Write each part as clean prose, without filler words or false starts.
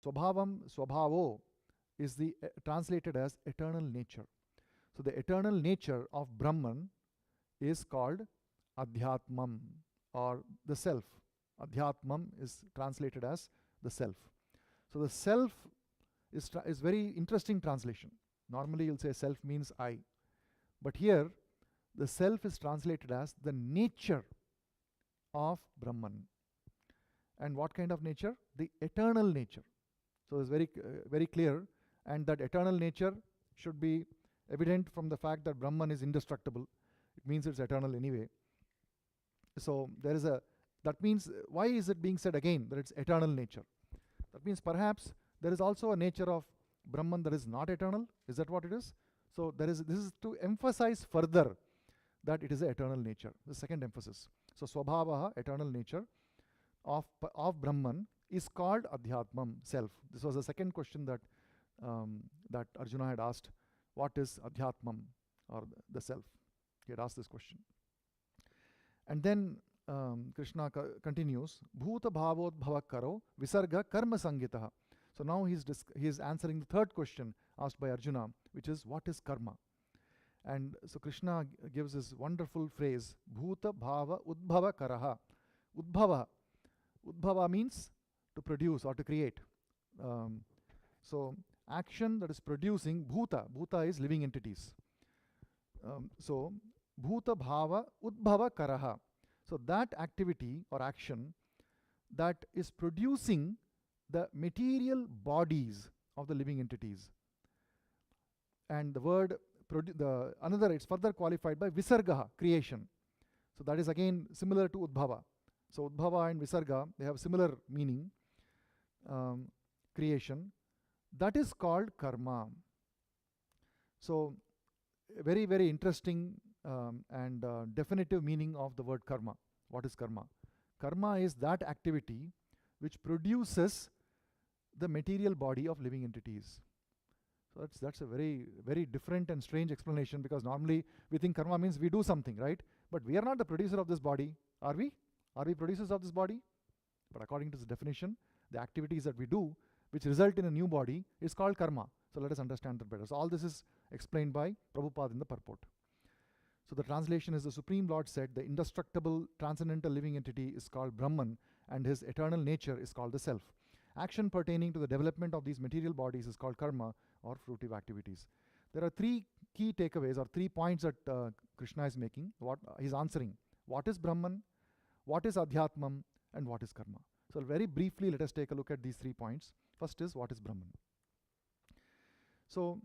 Swabhavam, Swabhavo is the translated as eternal nature. So the eternal nature of Brahman is called Adhyatmam, or the self. Adhyatmam is translated as the self. So the self is very interesting translation. Normally you'll say self means I. But here the self is translated as the nature of Brahman. And what kind of nature? The eternal nature. So it's very clear, and that eternal nature should be evident from the fact that Brahman is indestructible. It means it's eternal anyway. So that means, why is it being said again that it's eternal nature? That means perhaps there is also a nature of Brahman that is not eternal. Is that what it is? So this is to emphasize further that it is an eternal nature. The second emphasis. So Swabhavaha, eternal nature of Brahman, is called Adhyatmam, self. This was the second question that Arjuna had asked. What is Adhyatmam, or the self? He had asked this question. And then Krishna continues, Bhuta Bhavod Karo Visarga Karma Sangitaha. So now he is answering the third question asked by Arjuna, which is, what is karma? And so Krishna gives this wonderful phrase, Bhuta Bhava Udbhava Karaha. Udbhava means to produce or to create. So action that is producing, Bhuta is living entities. So Bhuta Bhava Udbhava Karaha. So that activity or action that is producing the material bodies of the living entities. And the word, it's further qualified by Visargaha, creation. So that is again similar to Udbhava. So Udbhava and Visarga, they have similar meaning. Creation. That is called karma. So very, very interesting and definitive meaning of the word karma. What is karma? Karma is that activity which produces the material body of living entities. So that's a very, very different and strange explanation, because normally we think karma means we do something, right? But we are not the producer of this body, are we? Are we producers of this body? But according to this definition, the activities that we do which result in a new body is called karma. So let us understand that better. So all this is explained by Prabhupada in the purport. So the translation is, the Supreme Lord said, the indestructible transcendental living entity is called Brahman, and his eternal nature is called the self. Action pertaining to the development of these material bodies is called karma, or fruitive activities. There are three key takeaways, or 3 points that Krishna is making. What he's answering: what is Brahman, what is Adhyatmam, and what is karma. So very briefly, let us take a look at these 3 points. First is, what is Brahman? So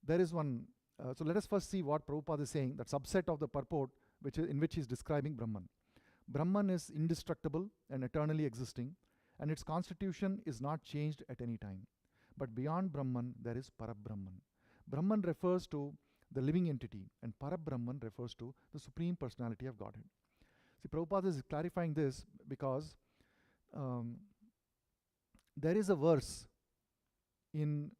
there is one. So let us first see what Prabhupada is saying, that subset of the purport in which he is describing Brahman. Brahman is indestructible and eternally existing, and its constitution is not changed at any time. But beyond Brahman, there is Parabrahman. Brahman refers to the living entity, and Parabrahman refers to the Supreme Personality of Godhead. See, Prabhupada is clarifying this because there is a verse in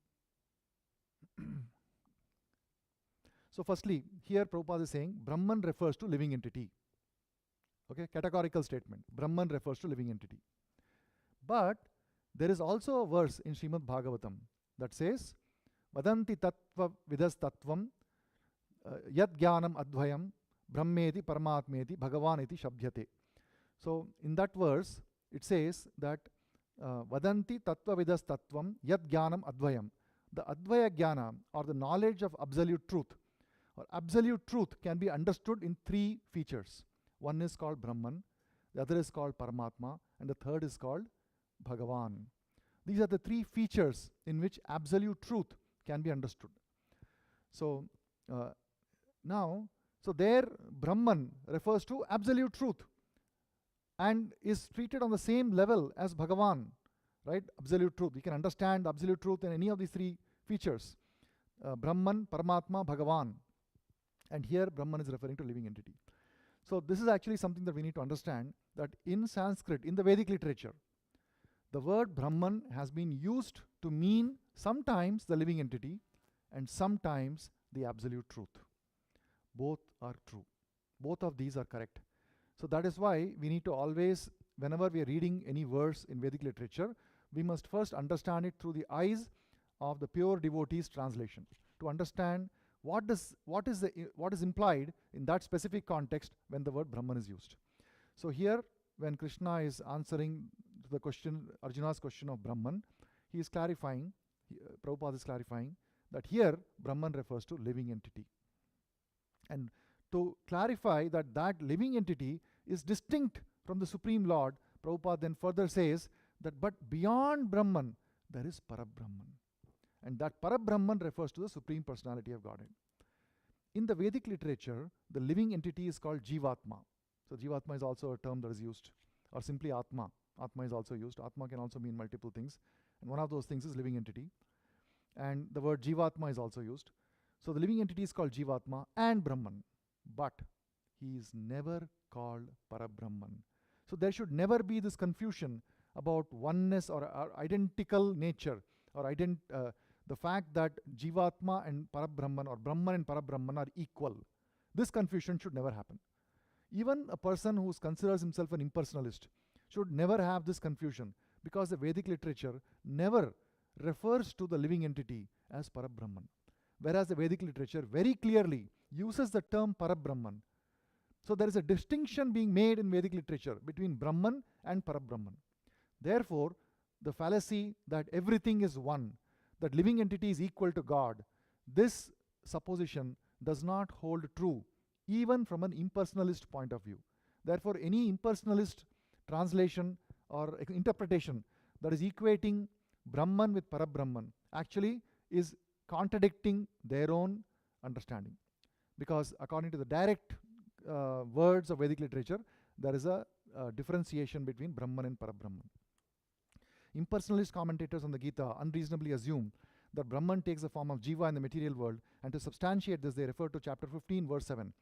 so firstly, here Prabhupada is saying Brahman refers to living entity. Okay, categorical statement. Brahman refers to living entity. But there is also a verse in Srimad Bhagavatam that says, Vadanti tattva vidas tattvam yad jnanam advayam brahmeti paramatmeti bhagavan iti shabdhyate. So in that verse, it says that Vadanti tattva vidas tattvam yad jnanam advayam. The advaya jnana, or the knowledge of absolute truth, or absolute truth, can be understood in 3 features. One is called Brahman, the other is called Paramatma, and the third is called Bhagavan. These are the 3 features in which absolute truth can be understood. So so there Brahman refers to absolute truth and is treated on the same level as Bhagavan, right? Absolute truth. You can understand absolute truth in any of these 3 features. Brahman, Paramatma, Bhagavan. And here Brahman is referring to living entity. So this is actually something that we need to understand, that in Sanskrit, in the Vedic literature, the word Brahman has been used to mean sometimes the living entity and sometimes the absolute truth. Both are true. Both of these are correct. So that is why we need to always, whenever we are reading any verse in Vedic literature, we must first understand it through the eyes of the pure devotee's translation, to understand what is implied in that specific context when the word Brahman is used. So here, when Krishna is answering to the question, Arjuna's question of Brahman, he is clarifying, Prabhupada is clarifying that here Brahman refers to living entity. And to clarify that that living entity is distinct from the Supreme Lord, Prabhupada then further says that but beyond Brahman there is Parabrahman. And that Parabrahman refers to the Supreme Personality of Godhead. In the Vedic literature, the living entity is called Jivatma. So Jivatma is also a term that is used, or simply Atma. Atma is also used. Atma can also mean multiple things. And one of those things is living entity. And the word Jivatma is also used. So the living entity is called Jivatma and Brahman. But he is never called Parabrahman. So there should never be this confusion about oneness or identical nature, or the fact that Jivatma and Parabrahman, or Brahman and Parabrahman, are equal. This confusion should never happen. Even a person who considers himself an impersonalist should never have this confusion, because the Vedic literature never refers to the living entity as Parabrahman, whereas the Vedic literature very clearly uses the term Parabrahman. So there is a distinction being made in Vedic literature between Brahman and Parabrahman. Therefore, the fallacy that everything is one, that living entity is equal to God, this supposition does not hold true even from an impersonalist point of view. Therefore, any impersonalist translation or interpretation that is equating Brahman with Parabrahman actually is contradicting their own understanding. Because according to the direct words of Vedic literature, there is a differentiation between Brahman and Parabrahman. Impersonalist commentators on the Gita unreasonably assume that Brahman takes the form of Jiva in the material world, and to substantiate this, they refer to chapter 15, verse 7.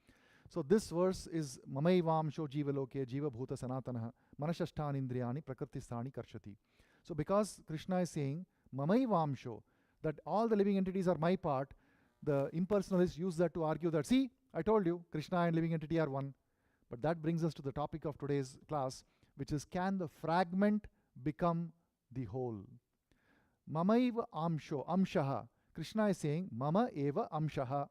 So this verse is Mamaivamsho Jiva Loke Jiva Bhuta Sanatanaha Manashashtani Indriyani Prakritisthani Karshati. So because Krishna is saying Mamaivamsho, that all the living entities are my part, the impersonalists use that to argue that, see, I told you, Krishna and living entity are one. But that brings us to the topic of today's class, which is, can the fragment become the whole? Mamaiva amsho, amshaha. Krishna is saying, Mama eva amshaha.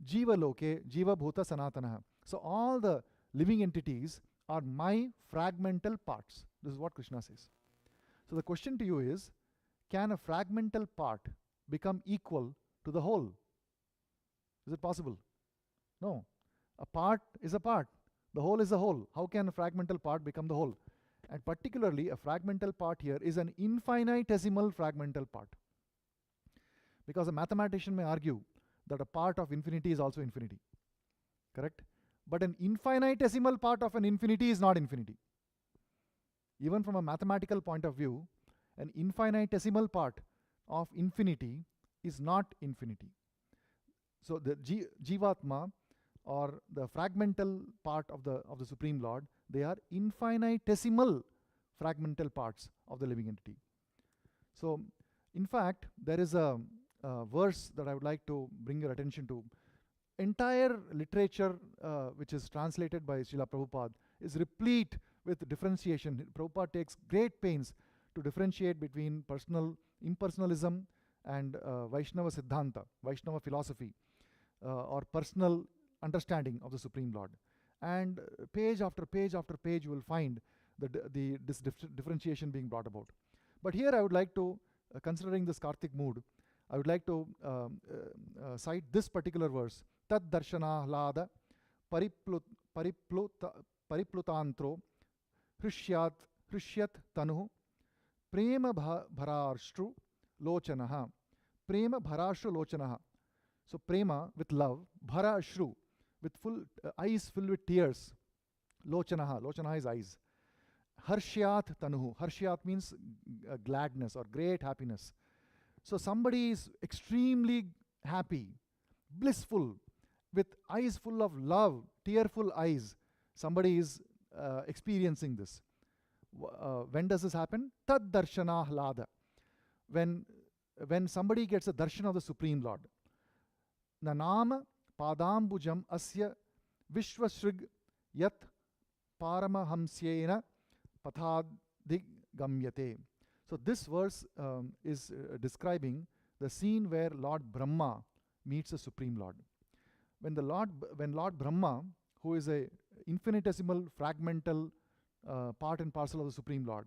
Jiva loke, jiva bhuta sanatanaha. So all the living entities are my fragmental parts. This is what Krishna says. So the question to you is, can a fragmental part become equal to the whole? Is it possible? No. A part is a part. The whole is a whole. How can a fragmental part become the whole? And particularly, a fragmental part here is an infinitesimal fragmental part. Because a mathematician may argue that a part of infinity is also infinity. Correct? But an infinitesimal part of an infinity is not infinity. Even from a mathematical point of view, an infinitesimal part of infinity is not infinity. So the Jivatma, or the fragmental part of the Supreme Lord, they are infinitesimal fragmental parts of the living entity. So in fact, there is a verse that I would like to bring your attention to. Entire literature which is translated by Srila Prabhupada is replete with differentiation. Prabhupada takes great pains to differentiate between impersonalism and Vaishnava Siddhanta, Vaishnava philosophy, or personal understanding of the Supreme Lord. And page after page after page you will find this differentiation being brought about. But here I would like to, considering this Kartik mood, I would like to cite this particular verse. Tad darshana hlada pariplutantro hrishyat tanuh prema bharashru lochanaha. Prema bharashru lochanaha. So prema with love, bharashru with full eyes filled with tears. Lochanaha, lochanaha is eyes. Harshyat tanuh. Harshyat means gladness or great happiness. So somebody is extremely happy, blissful, with eyes full of love, tearful eyes. Somebody is experiencing this. When does this happen? Tad darshana hlada. When somebody gets a darshan of the Supreme Lord. Nanama padambujam asya vishwasrig yat paramahamsyena pathadig gamyate. So this verse is describing the scene where Lord Brahma meets the Supreme Lord. When Lord Brahma, who is a infinitesimal, fragmental part and parcel of the Supreme Lord,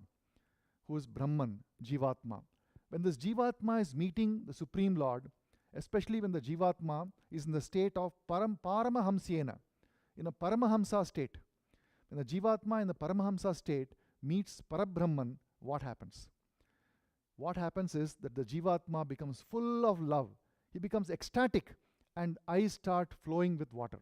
who is Brahman, Jivatma, when this Jivatma is meeting the Supreme Lord, especially when the Jivatma is in the state of Paramahamsyena, in a Paramahamsa state, when the Jivatma in the Paramahamsa state meets Parabrahman, what happens? What happens is that the Jivatma becomes full of love. He becomes ecstatic and eyes start flowing with water.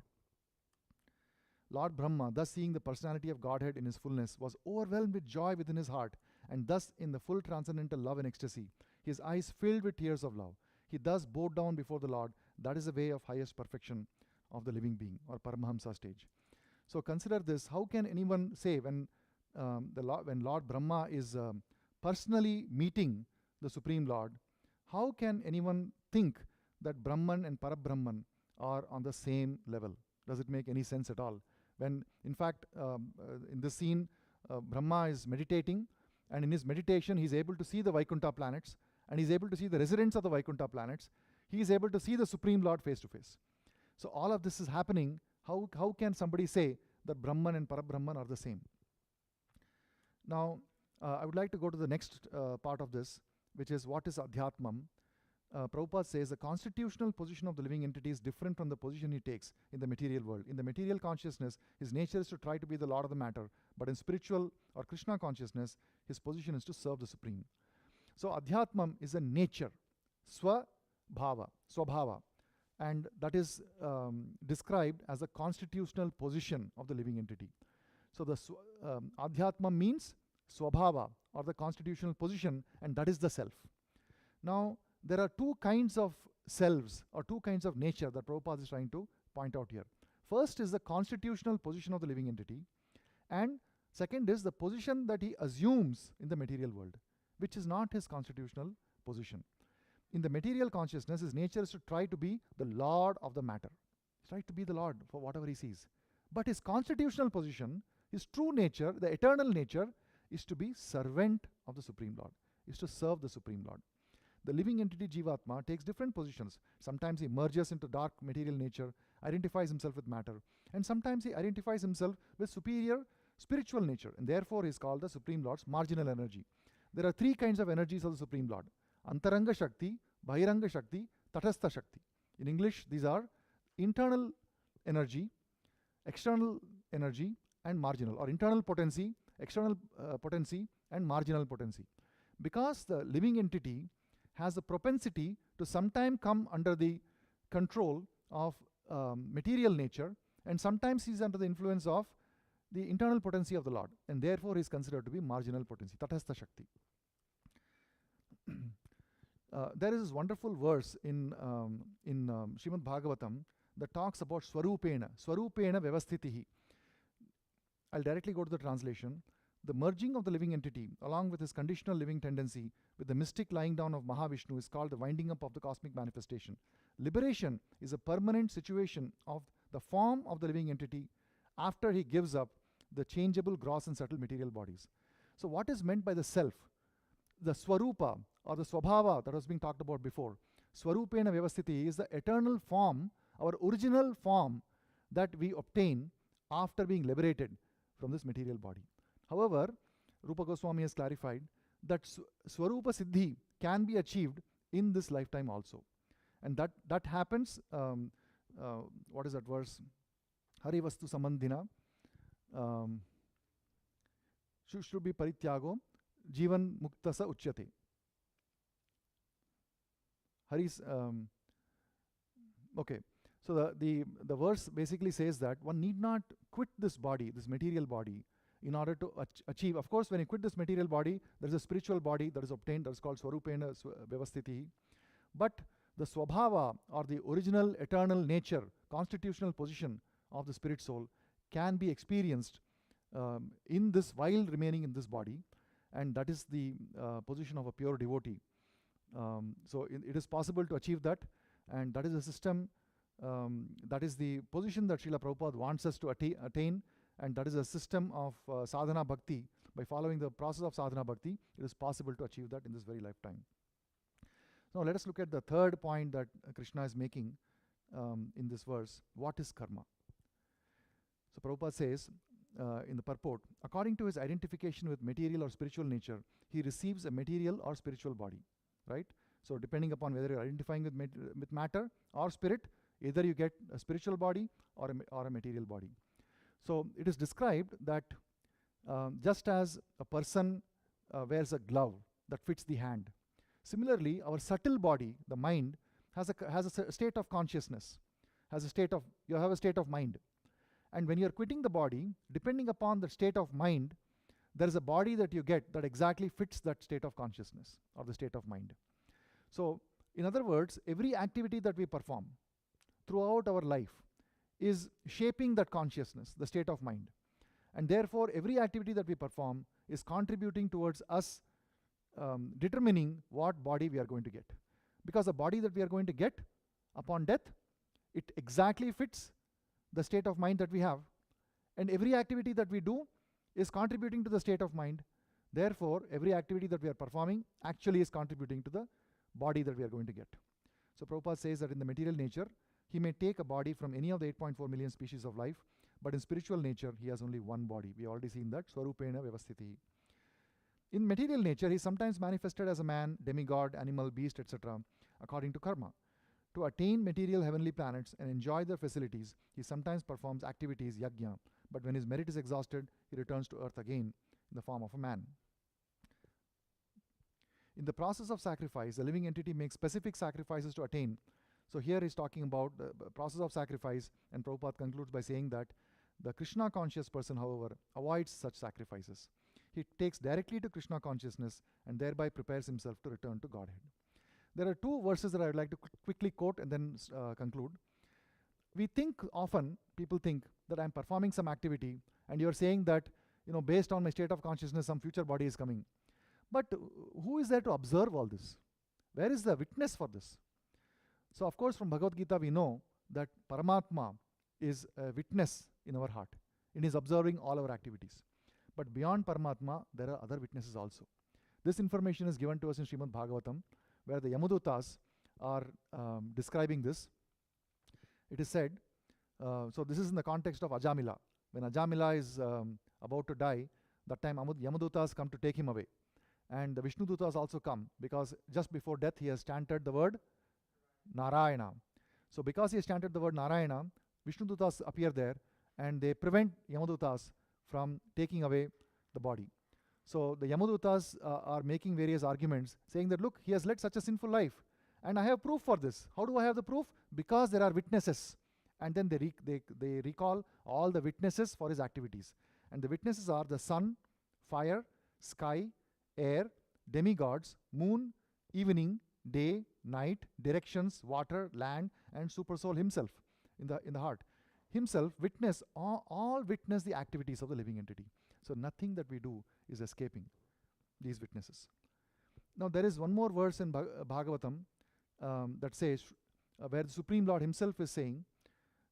Lord Brahma, thus seeing the personality of Godhead in his fullness, was overwhelmed with joy within his heart, and thus in the full transcendental love and ecstasy, his eyes filled with tears of love. He thus bowed down before the Lord. That is the way of highest perfection of the living being, or Paramahamsa stage. So consider this. How can anyone say when Lord Brahma is personally meeting the Supreme Lord, how can anyone think that Brahman and Parabrahman are on the same level? Does it make any sense at all? When in fact in this scene Brahma is meditating, and in his meditation he is able to see the Vaikuntha planets, and he is able to see the residents of the Vaikuntha planets. He is able to see the Supreme Lord face to face. So all of this is happening. How can somebody say that Brahman and Parabrahman are the same? Now I would like to go to the next part of this, which is what is Adhyatmam. Prabhupada says the constitutional position of the living entity is different from the position he takes in the material world. In the material consciousness, his nature is to try to be the Lord of the matter, but in spiritual or Krishna consciousness, his position is to serve the Supreme. So Adhyatmam is a nature, Swabhava, and that is described as a constitutional position of the living entity. So the Adhyatmam means Swabhava, or the constitutional position, and that is the self. Now, there are two kinds of selves, or two kinds of nature that Prabhupada is trying to point out here. First is the constitutional position of the living entity, and second is the position that he assumes in the material world, which is not his constitutional position. In the material consciousness, his nature is to try to be the Lord of the matter. He's trying to be the Lord for whatever he sees. But his constitutional position, his true nature, the eternal nature, is to be servant of the Supreme Lord, is to serve the Supreme Lord. The living entity Jivatma takes different positions. Sometimes he merges into dark material nature, identifies himself with matter, and sometimes he identifies himself with superior spiritual nature, and therefore he is called the Supreme Lord's marginal energy. There are three kinds of energies of the Supreme Lord: Antaranga Shakti, Bahiranga Shakti, Tatastha Shakti. In English, these are internal energy, external energy, and marginal, or internal potency, external potency, and marginal potency. Because the living entity has a propensity to sometime come under the control of material nature, and sometimes he is under the influence of the internal potency of the Lord, and therefore he is considered to be marginal potency, Tatastha Shakti. There is this wonderful verse in Srimad Bhagavatam that talks about Swarupena Vyavasthitihi. I'll directly go to the translation. The merging of the living entity, along with his conditional living tendency, with the mystic lying down of Mahavishnu, is called the winding up of the cosmic manifestation. Liberation is a permanent situation of the form of the living entity after he gives up the changeable gross and subtle material bodies. So what is meant by the self? The Swarupa, or the Swabhava that was being talked about before. Swarupena Vyavasthiti is the eternal form, our original form that we obtain after being liberated from this material body. However, Rupa Goswami has clarified that Swarupa Siddhi can be achieved in this lifetime also. And that happens, what is that verse? Hari Vastu Samandhina, Shushrubi Parityago, Jivan Muktasa Uchyate. Hari's, okay. So the verse basically says that one need not quit this body, this material body, in order to achieve. Of course, when you quit this material body, there is a spiritual body that is obtained, that is called Swarupena Vyavasthitihi. But the Swabhava, or the original eternal nature, constitutional position of the spirit soul, can be experienced in this, while remaining in this body, and that is the position of a pure devotee. So it is possible to achieve that, and that is a system, that is the position that Srila Prabhupada wants us to attain, and that is a system of sadhana bhakti By following the process of sadhana bhakti, it is possible to achieve that in this very lifetime. Now let us look at the third point that Krishna is making in this verse. What is karma? So Prabhupada says in the purport, according to his identification with material or spiritual nature, he receives a material or spiritual body, right? So depending upon whether you're identifying with matter or spirit, either you get a spiritual body or a material body. So it is described that just as a person wears a glove that fits the hand, similarly our subtle body, the mind, has a state of consciousness, you have a state of mind. And when you're quitting the body, depending upon the state of mind, there is a body that you get that exactly fits that state of consciousness or the state of mind. So in other words, every activity that we perform throughout our life is shaping that consciousness, the state of mind. And therefore, every activity that we perform is contributing towards us determining what body we are going to get. Because the body that we are going to get upon death, it exactly fits the state of mind that we have. And every activity that we do is contributing to the state of mind. Therefore, every activity that we are performing actually is contributing to the body that we are going to get. So Prabhupada says that in the material nature, he may take a body from any of the 8.4 million species of life, but in spiritual nature, he has only one body. We already seen that, Swarupena Vyavasthiti. In material nature, he is sometimes manifested as a man, demigod, animal, beast, etc., according to karma. To attain material heavenly planets and enjoy their facilities, he sometimes performs activities, yajna, but when his merit is exhausted, he returns to earth again in the form of a man. In the process of sacrifice, the living entity makes specific sacrifices to attain. So here he's talking about the process of sacrifice, and Prabhupada concludes by saying that the Krishna conscious person, however, avoids such sacrifices. He takes directly to Krishna consciousness and thereby prepares himself to return to Godhead. There are two verses that I would like to quickly quote and then conclude. We think often, people think that I'm performing some activity and you're saying that, based on my state of consciousness, some future body is coming. But who is there to observe all this? Where is the witness for this? So of course from Bhagavad Gita we know that Paramatma is a witness in our heart and is observing all our activities. But beyond Paramatma, there are other witnesses also. This information is given to us in Srimad Bhagavatam, where the Yamadutas are describing this. It is said, so this is in the context of Ajamila. When Ajamila is about to die, that time Yamadutas come to take him away. And the Vishnudutas also come, because just before death he has chanted the word Narayana. So because he has chanted the word Narayana, Vishnudutas appear there and they prevent Yamadutas from taking away the body. So the Yamadutas are making various arguments, saying that, look, he has led such a sinful life, and I have proof for this. How do I have the proof? Because there are witnesses. And then they recall all the witnesses for his activities. And the witnesses are the sun, fire, sky, air, demigods, moon, evening, day, night, directions, water, land, and Supersoul himself in the heart. Himself witness, all witness the activities of the living entity. So nothing that we do is escaping these witnesses. Now there is one more verse in Bhagavatam that says, where the Supreme Lord himself is saying,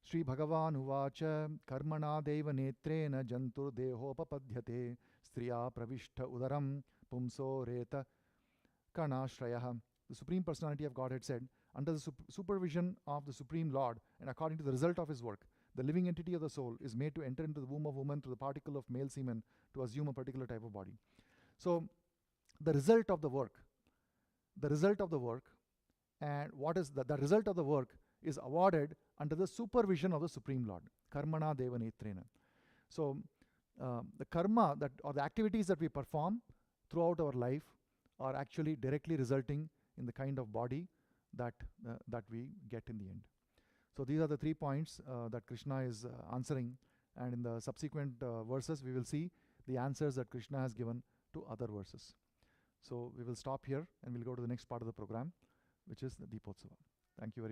Sri Bhagavan uvacha karmana deva netrena jantur dehopapadhyate striya pravishta udaram pumso reta kanashrayah. The Supreme Personality of Godhead said, under the supervision of the Supreme Lord and according to the result of his work, the living entity of the soul is made to enter into the womb of woman through the particle of male semen to assume a particular type of body. So the result of the work, and what is the result of the work is awarded under the supervision of the Supreme Lord. Karmana deva netrena. So the karma or the activities that we perform throughout our life are actually directly resulting in the kind of body that we get in the end. So these are the 3 points that Krishna is answering, and in the subsequent verses we will see the answers that Krishna has given to other verses. So we will stop here and we'll go to the next part of the program, which is the Deepotsava. Thank you very much.